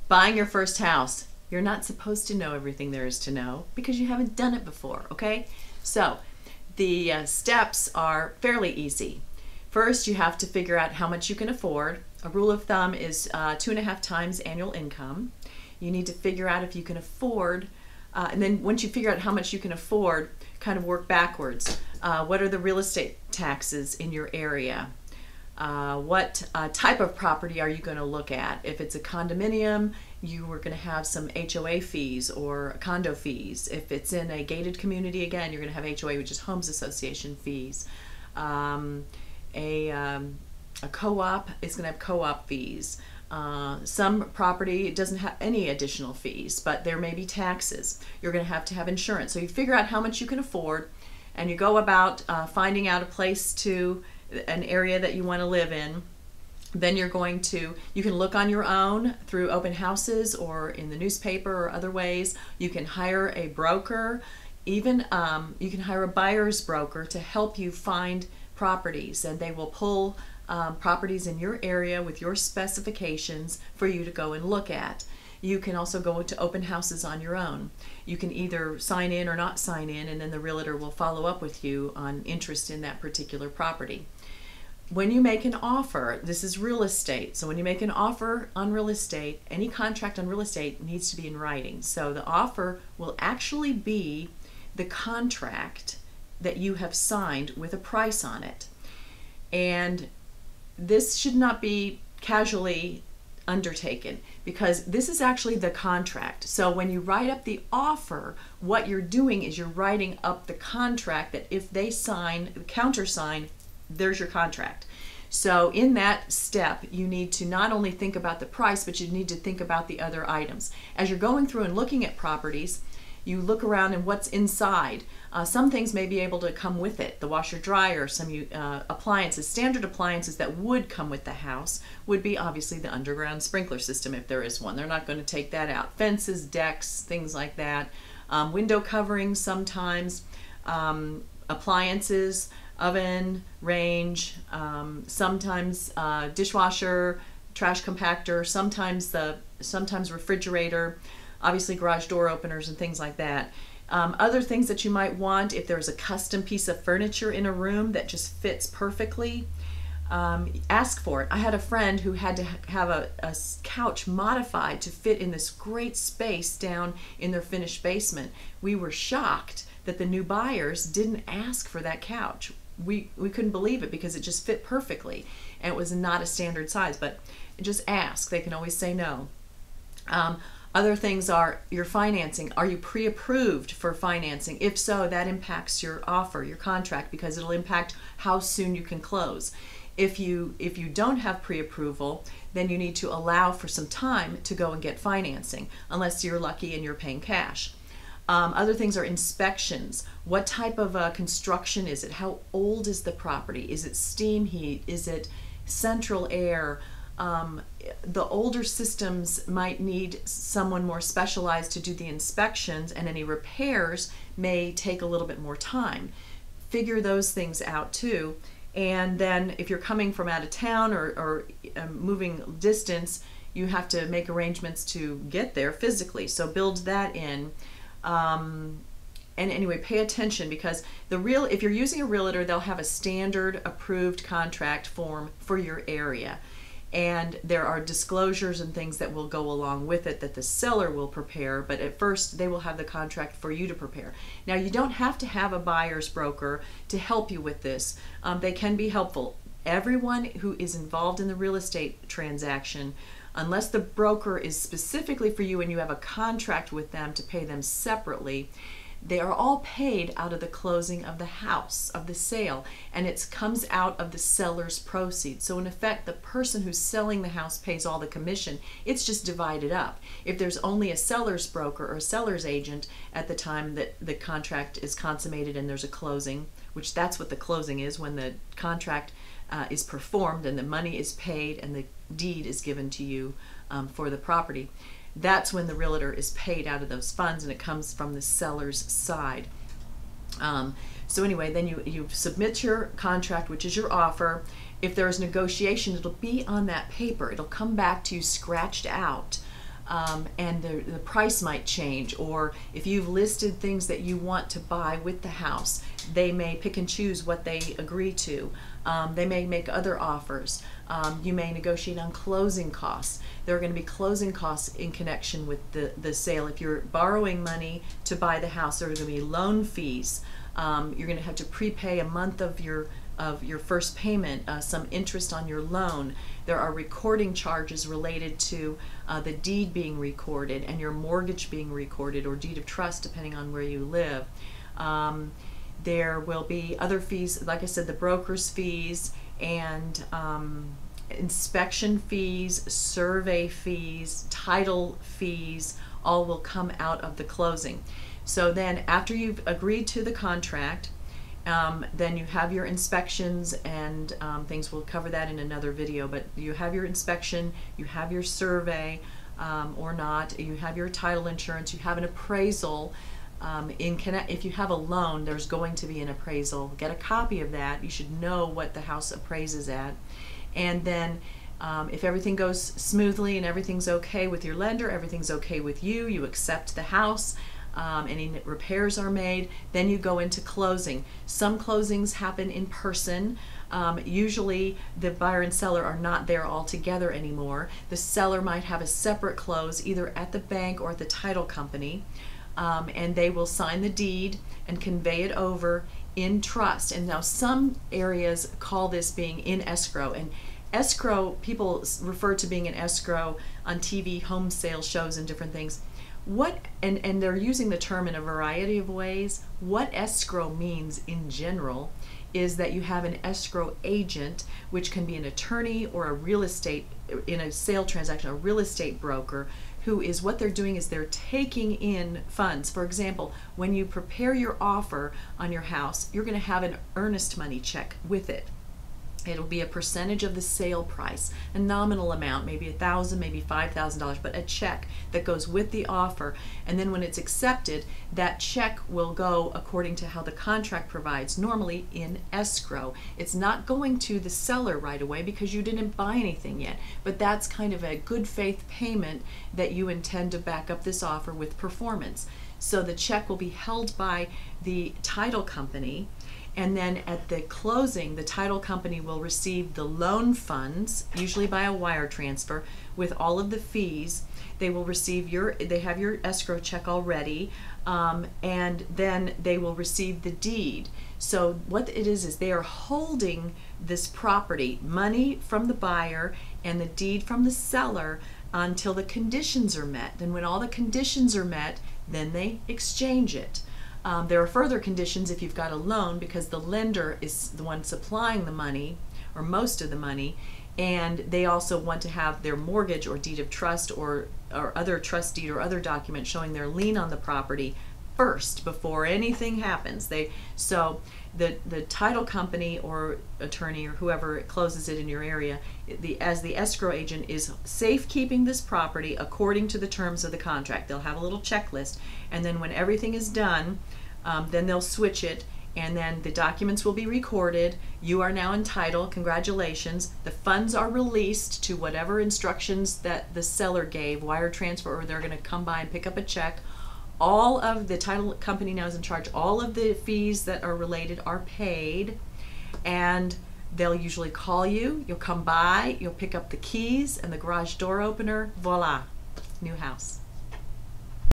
Buying your first house, you're not supposed to know everything there is to know because you haven't done it before, okay? So the steps are fairly easy. First, you have to figure out how much you can afford. A rule of thumb is 2.5 times annual income. You need to figure out if you can afford, and then once you figure out how much you can afford, kind of work backwards. What are the real estate taxes in your area? What type of property are you going to look at? If it's a condominium, you are going to have some HOA fees or condo fees. If it's in a gated community, again, you're going to have HOA, which is Homes Association fees. A co-op is going to have co-op fees. Some property doesn't have any additional fees, but there may be taxes. You're going to have insurance. So you figure out how much you can afford, and you go about finding out a place to an area that you want to live in. Then you can look on your own through open houses or in the newspaper or other ways. You can hire a broker, even you can hire a buyer's broker to help you find properties, and they will pull properties in your area with your specifications for you to go and look at. You can also go to open houses on your own. You can either sign in or not sign in, and then the realtor will follow up with you on interest in that particular property. When you make an offer, this is real estate, so when you make an offer on real estate, any contract on real estate needs to be in writing. So the offer will actually be the contract that you have signed with a price on it. And this should not be casually undertaken, because this is actually the contract. So when you write up the offer, what you're doing is you're writing up the contract that if they countersign, there's your contract. So in that step, you need to not only think about the price, but you need to think about the other items. As you're going through and looking at properties, you look around and what's inside. Some things may be able to come with it. The washer dryer, some appliances, standard appliances that would come with the house would be obviously the underground sprinkler system if there is one. They're not going to take that out. Fences, decks, things like that. Window coverings sometimes. Appliances, oven, range, sometimes dishwasher, trash compactor, sometimes refrigerator. Obviously garage door openers and things like that. Other things that you might want, if there's a custom piece of furniture in a room that just fits perfectly, ask for it. I had a friend who had to have a couch modified to fit in this great space down in their finished basement. We were shocked that the new buyers didn't ask for that couch. We couldn't believe it because it just fit perfectly, and it was not a standard size, but just ask. They can always say no. Other things are your financing. Are you pre-approved for financing? If so, that impacts your offer, your contract, because it'll impact how soon you can close. If you don't have pre-approval, then you need to allow for some time to go and get financing, unless you're lucky and you're paying cash. Other things are inspections. What type of construction is it? How old is the property? Is it steam heat? Is it central air? The older systems might need someone more specialized to do the inspections, and any repairs may take a little bit more time. Figure those things out too. And then if you're coming from out of town or moving distance, you have to make arrangements to get there physically. So build that in. And anyway, pay attention, because if you're using a realtor, they'll have a standard approved contract form for your area. And there are disclosures and things that will go along with it that the seller will prepare, but at first they will have the contract for you to prepare. Now, you don't have to have a buyer's broker to help you with this. They can be helpful. Everyone who is involved in the real estate transaction, unless the broker is specifically for you and you have a contract with them to pay them separately, they are all paid out of the closing of the house, of the sale, and it comes out of the seller's proceeds. So in effect, the person who's selling the house pays all the commission. It's just divided up. If there's only a seller's broker or a seller's agent at the time that the contract is consummated and there's a closing, which that's what the closing is, when the contract is performed and the money is paid and the deed is given to you for the property. That's when the realtor is paid out of those funds, and it comes from the seller's side. So anyway, then you submit your contract, which is your offer. If there's negotiation, it'll be on that paper. It'll come back to you scratched out and the price might change, or if you've listed things that you want to buy with the house, they may pick and choose what they agree to. They may make other offers. You may negotiate on closing costs. There are going to be closing costs in connection with the sale. If you're borrowing money to buy the house, there are going to be loan fees. You're going to have to prepay a month of your first payment, some interest on your loan. There are recording charges related to the deed being recorded and your mortgage being recorded, or deed of trust, depending on where you live. There will be other fees, like I said, the broker's fees and inspection fees, survey fees, title fees, all will come out of the closing. So then after you've agreed to the contract, then you have your inspections and things. We'll cover that in another video, but you have your inspection, you have your survey or not, you have your title insurance, you have an appraisal. If you have a loan, there's going to be an appraisal. Get a copy of that. You should know what the house appraises at. And then if everything goes smoothly and everything's okay with your lender, everything's okay with you, you accept the house, any repairs are made, then you go into closing. Some closings happen in person. Usually the buyer and seller are not there all together anymore. The seller might have a separate close either at the bank or at the title company, and they will sign the deed and convey it over in trust. And now some areas call this being in escrow. And escrow, people refer to being in escrow on TV, home sale shows and different things. And they're using the term in a variety of ways. What escrow means in general is that you have an escrow agent, which can be an attorney or a real estate, in a sale transaction, a real estate broker, who is, what they're doing is they're taking in funds. For example, when you prepare your offer on your house, you're going to have an earnest money check with it. It'll be a percentage of the sale price, a nominal amount, maybe $1,000, maybe $5,000, but a check that goes with the offer. And then when it's accepted, that check will go according to how the contract provides, normally in escrow. It's not going to the seller right away because you didn't buy anything yet, but that's kind of a good faith payment that you intend to back up this offer with performance. So the check will be held by the title company, and then at the closing, the title company will receive the loan funds, usually by a wire transfer, with all of the fees. They will receive they have your escrow check already, and then they will receive the deed. So what it is they are holding this property, money from the buyer and the deed from the seller, until the conditions are met. Then when all the conditions are met, then they exchange it. There are further conditions if you've got a loan, because the lender is the one supplying the money, or most of the money, and they also want to have their mortgage or deed of trust or other trust deed or other document showing their lien on the property first before anything happens. So the title company or attorney or whoever closes it in your area, as the escrow agent, is safekeeping this property according to the terms of the contract. They'll have a little checklist, and then when everything is done, then they'll switch it, and then the documents will be recorded. You are now entitled. Congratulations. The funds are released to whatever instructions that the seller gave, wire transfer, or they're going to come by and pick up a check. All of the title company now is in charge. All of the fees that are related are paid, and they'll usually call you. You'll come by, you'll pick up the keys and the garage door opener. Voila, new house.